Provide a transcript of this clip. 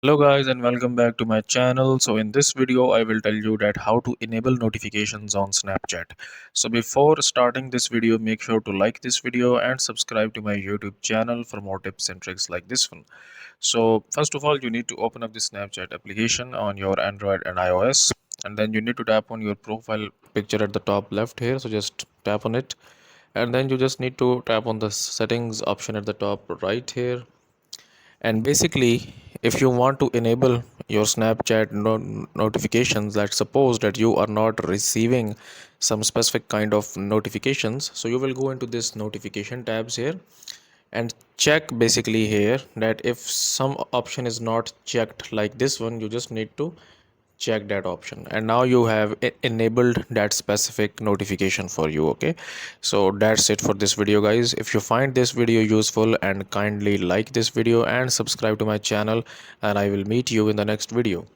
Hello guys and welcome back to my channel. So in this video I will tell you that how to enable notifications on Snapchat. So before starting this video, make sure to like this video and subscribe to my YouTube channel for more tips and tricks like this one. So first of all, you need to open up the Snapchat application on your Android and iOS, and then you need to tap on your profile picture at the top left here. So just tap on it, and then you just need to tap on the settings option at the top right here. And basically, if you want to enable your Snapchat notifications, let's suppose that you are not receiving some specific kind of notifications, so you will go into this notification tabs here and check basically here that if some option is not checked like this one, you just need to check that option, and now you have enabled that specific notification for you. Okay, so that's it for this video guys. If you find this video useful, and kindly like this video and subscribe to my channel, and I will meet you in the next video.